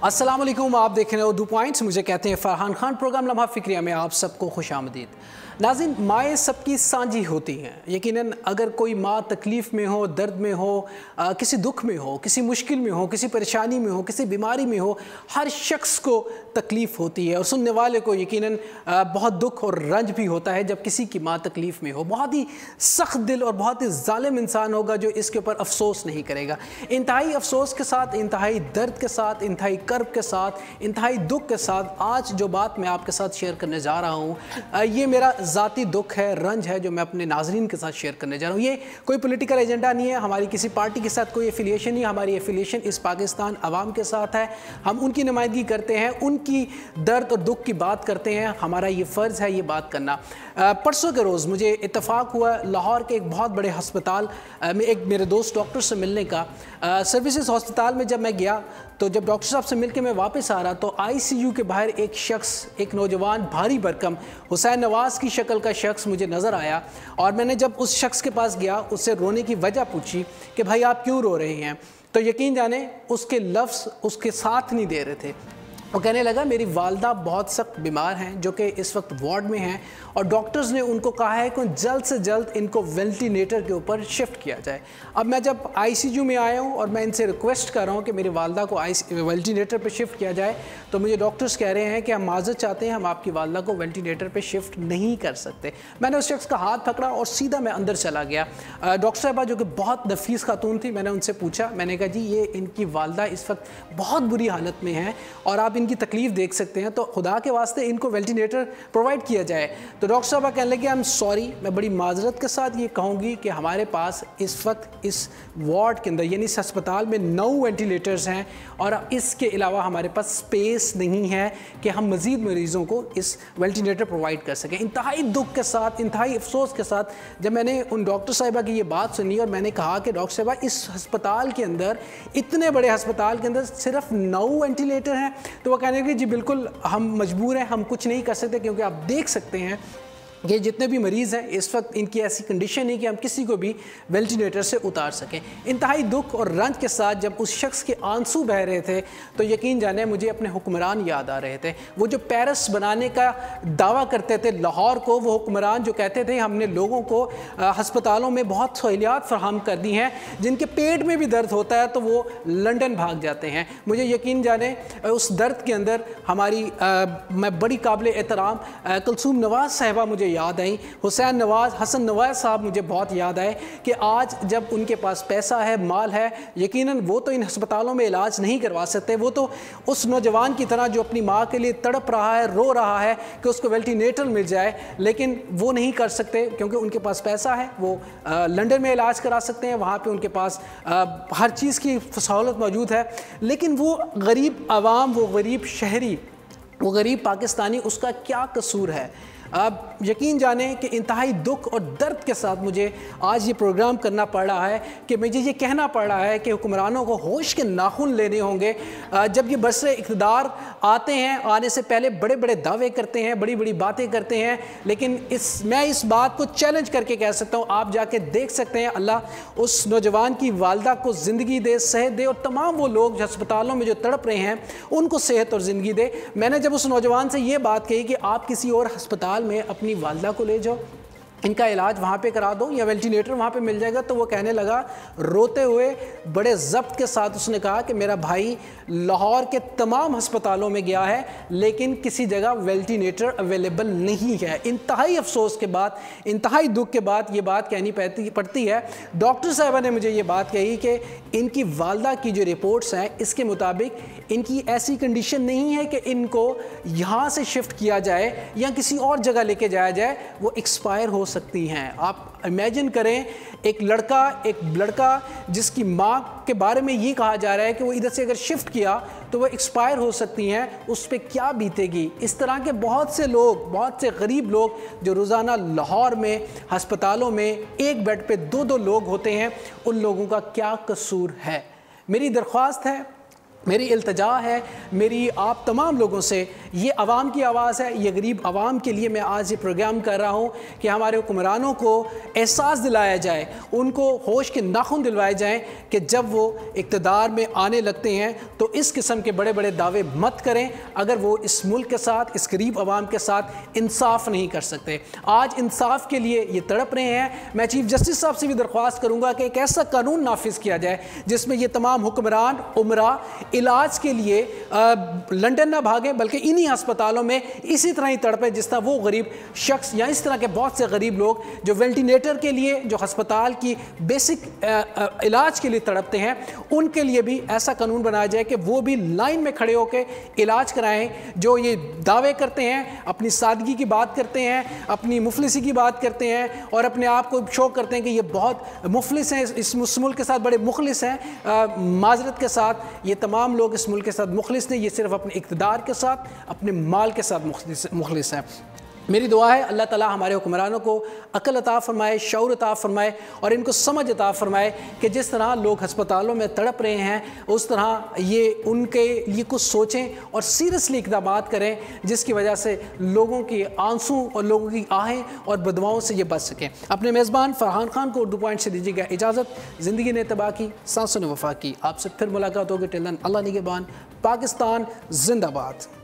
अस्सलाम वालेकुम, आप देख रहे हो 2 पॉइंट्स। मुझे कहते हैं फरहान खान। प्रोग्राम लम्हा फ़िक्रिया में आप सबको खुशामदीद। नाज़रीन, माएँ सबकी सांझी होती हैं। यकीनन अगर कोई माँ तकलीफ़ में हो, दर्द में हो, किसी दुख में हो, किसी मुश्किल में हो, किसी परेशानी में हो, किसी बीमारी में हो, हर शख्स को तकलीफ़ होती है और सुनने वाले को यकीनन बहुत दुख और रंज भी होता है जब किसी की माँ तकलीफ़ में हो। बहुत ही सख्त दिल और बहुत ही ज़ालिम इंसान होगा जो इसके ऊपर अफसोस नहीं करेगा। इंतहाई अफसोस के साथ, इंतहाई दर्द के साथ, इंतहाई कर्ब के साथ, इंतहाई दुख के साथ आज जो बात मैं आपके साथ शेयर करने जा रहा हूँ, ये मेरा ज़ाती दुख है, रंज है जो मैं अपने नाजरीन के साथ शेयर करने जा रहा हूँ। ये कोई पॉलिटिकल एजेंडा नहीं है, हमारी किसी पार्टी के साथ कोई एफिलिएशन नहीं है। हमारी एफिलिएशन इस पाकिस्तान अवाम के साथ है। हम उनकी नुमाइंदगी करते हैं, उनकी दर्द और दुख की बात करते हैं। हमारा ये फ़र्ज़ है ये बात करना। परसों के रोज़ मुझे इत्तफ़ाक हुआ लाहौर के एक बहुत बड़े हस्पताल में एक मेरे दोस्त डॉक्टर से मिलने का। सर्विसेज हॉस्पिटल में जब मैं गया तो जब डॉक्टर साहब से मिलकर मैं वापस आ रहा तो आईसीयू के बाहर एक शख्स, एक नौजवान भारी भरकम हुसैन नवाज़ की शक्ल का शख्स मुझे नज़र आया। और मैंने जब उस शख्स के पास गया, उससे रोने की वजह पूछी कि भाई आप क्यों रो रहे हैं, तो यकीन जाने उसके लफ्ज़ उसके साथ नहीं दे रहे थे। वो कहने लगा मेरी वालदा बहुत सख्त बीमार हैं जो कि इस वक्त वार्ड में हैं और डॉक्टर्स ने उनको कहा है कि जल्द से जल्द इनको वेंटिलेटर के ऊपर शिफ्ट किया जाए। अब मैं जब आईसीयू में आया हूँ और मैं इनसे रिक्वेस्ट कर रहा हूँ कि मेरी वालदा को वेंटिलेटर पे शिफ्ट किया जाए तो मुझे डॉक्टर्स कह रहे हैं कि हम माजरत चाहते हैं, हम आपकी वालदा को वेंटिलेटर पर शिफ्ट नहीं कर सकते। मैंने उस शख्स का हाथ पकड़ा और सीधा मैं अंदर चला गया। डॉक्टर साहबा जो कि बहुत नफीस खातून थी, मैंने उनसे पूछा, मैंने कहा जी ये इनकी वालदा इस वक्त बहुत बुरी हालत में है और आप इनकी तकलीफ़ देख सकते हैं, तो खुदा के वास्ते इनको वेंटिलेटर प्रोवाइड किया जाए। तो डॉक्टर साहब कहने लगे आई एम सॉरी, मैं बड़ी माजरत के साथ ये कहूँगी कि हमारे पास इस वक्त इस वार्ड के अंदर यानी इस अस्पताल में 9 वेंटिलेटर्स हैं और इसके अलावा हमारे पास स्पेस नहीं है कि हम मज़ीद मरीज़ों को इस वेंटिलेटर प्रोवाइड कर सकें। इंतहाई दुख के साथ, इंतहाई अफसोस के साथ जब मैंने उन डॉक्टर साहिबा की ये बात सुनी और मैंने कहा कि डॉक्टर साहिबा इस अस्पताल के अंदर, इतने बड़े अस्पताल के अंदर सिर्फ 9 वेंटिलेटर हैं, तो वो कहने लगे जी बिल्कुल हम मजबूर हैं, हम कुछ नहीं कर सकते क्योंकि आप देख सकते हैं ये जितने भी मरीज़ हैं इस वक्त इनकी ऐसी कंडीशन है कि हम किसी को भी वेंटिलेटर से उतार सकें। इंतहाई दुख और रंज के साथ जब उस शख्स के आंसू बह रहे थे तो यकीन जाने मुझे अपने हुक्मरान याद आ रहे थे। वो जो पेरिस बनाने का दावा करते थे लाहौर को, वो हुक्मरान जो कहते थे हमने लोगों को हस्पतालों में बहुत सहूलियात फराहम कर दी हैं, जिनके पेट में भी दर्द होता है तो वो लंदन भाग जाते हैं। मुझे यकीन जाने उस दर्द के अंदर हमारी मैं बड़ी काबिल एहतराम कुलसूम नवाज़ साहिबा मुझे याद आई, हुसैन नवाज़, हसन नवाज़ साहब मुझे बहुत याद आए कि आज जब उनके पास पैसा है, माल है, यकीनन वो तो इन अस्पतालों में इलाज नहीं करवा सकते। वो तो उस नौजवान की तरह जो अपनी माँ के लिए तड़प रहा है, रो रहा है कि उसको वेंटिलेटर मिल जाए, लेकिन वो नहीं कर सकते क्योंकि उनके पास पैसा है। वो लंदन में इलाज करा सकते हैं, वहाँ पर उनके पास हर चीज़ की सहूलत मौजूद है, लेकिन वो गरीब आवाम, वो गरीब शहरी, वो गरीब पाकिस्तानी, उसका क्या कसूर है? अब यकीन जाने कि इंतहाई दुख और दर्द के साथ मुझे आज ये प्रोग्राम करना पड़ रहा है कि मुझे ये कहना पड़ रहा है कि हुक्मरानों को होश के नाखून लेने होंगे। जब ये बरसे इक़्तिदार आते हैं, आने से पहले बड़े बड़े दावे करते हैं, बड़ी बड़ी बातें करते हैं, लेकिन मैं इस बात को चैलेंज करके कह सकता हूँ, आप जाके देख सकते हैं, अल्लाह उस नौजवान की वालदा को ज़िंदगी दे, सेहत दे और तमाम वो लोग जो अस्पतालों में जो तड़प रहे हैं उनको सेहत और ज़िंदगी दे। मैंने जब उस नौजवान से ये बात कही कि आप किसी और अस्पताल में अपनी वालदा को ले जाओ, इनका इलाज वहाँ पे करा दो या वेंटिलेटर वहाँ पे मिल जाएगा, तो वो कहने लगा रोते हुए, बड़े ज़ब्त के साथ उसने कहा कि मेरा भाई लाहौर के तमाम अस्पतालों में गया है लेकिन किसी जगह वेंटिलेटर अवेलेबल नहीं है। इंतहाई अफसोस के बाद, इंतहाई दुख के बाद ये बात कहनी पड़ती है। डॉक्टर साहिबा ने मुझे ये बात कही कि इनकी वालदा की जो रिपोर्ट्स हैं इसके मुताबिक इनकी ऐसी कंडीशन नहीं है कि इनको यहाँ से शिफ्ट किया जाए या किसी और जगह लेके जाया जाए, वो एक्सपायर हो सकती हैं। आप इमेजिन करें एक लड़का जिसकी माँ के बारे में ये कहा जा रहा है कि वो इधर से अगर शिफ्ट किया तो वो एक्सपायर हो सकती हैं, उस पर क्या बीतेगी। इस तरह के बहुत से लोग, बहुत से गरीब लोग जो रोज़ाना लाहौर में अस्पतालों में एक बेड पे 2-2 लोग होते हैं, उन लोगों का क्या कसूर है। मेरी दरख्वास्त है, मेरी इल्तजा है, मेरी आप तमाम लोगों से ये आवाम की आवाज़ है, ये गरीब आवाम के लिए मैं आज ये प्रोग्राम कर रहा हूँ कि हमारे हुक्मरानों को एहसास दिलाया जाए, उनको होश के नाखून दिलवाए जाएँ कि जब वो इक़्तिदार में आने लगते हैं तो इस किस्म के बड़े बड़े दावे मत करें अगर वो इस मुल्क के साथ, इस गरीब आवाम के साथ इंसाफ नहीं कर सकते। आज इंसाफ के लिए ये तड़प रहे हैं। मैं चीफ जस्टिस साहब से भी दरख्वास्त करूँगा कि एक ऐसा कानून नाफिज किया जाए जिसमें ये तमाम हुक्मरान उमरा इलाज के लिए लंदन ना भागें बल्कि इन्हीं अस्पतालों में इसी तरह ही तड़पे जिस तरह वो गरीब शख्स या इस तरह के बहुत से गरीब लोग जो वेंटिलेटर के लिए, जो अस्पताल की बेसिक इलाज के लिए तड़पते हैं, उनके लिए भी ऐसा कानून बनाया जाए कि वो भी लाइन में खड़े होकर इलाज कराएं। जो ये दावे करते हैं, अपनी सादगी की बात करते हैं, अपनी मुफलिसी की बात करते हैं और अपने आप को शो करते हैं कि ये बहुत मुफलिस हैं, इस मुल्क के साथ बड़े मुखलिस हैं, माजरत के साथ ये तमाम लोग इस मुल्क के साथ मुखलिस नहीं, ये सिर्फ अपने इक़्तिदार के साथ, अपने माल के साथ मुखलिस हैं। मेरी दुआ है अल्लाह ताला हमारे हुक्मरानों को अक़ल अता फ़रमाए, शऊर अता फ़रमाए और इनको समझ अता फ़रमाए कि जिस तरह लोग अस्पतालों में तड़प रहे हैं उस तरह ये उनके लिए कुछ सोचें और सीरियसली इक़दाम करें जिसकी वजह से लोगों की आंसू और लोगों की आहें और बदवाओं से ये बच सकें। अपने मेज़बान फ़रहान खान को उर्दू पॉइंट से दीजिएगा इजाज़त। ज़िंदगी ने तबाह की, सांसों ने वफ़ा की। आपसे फिर मुलाकात होगी। टिल देन अल्लाह निगहबान। पाकिस्तान जिंदाबाद।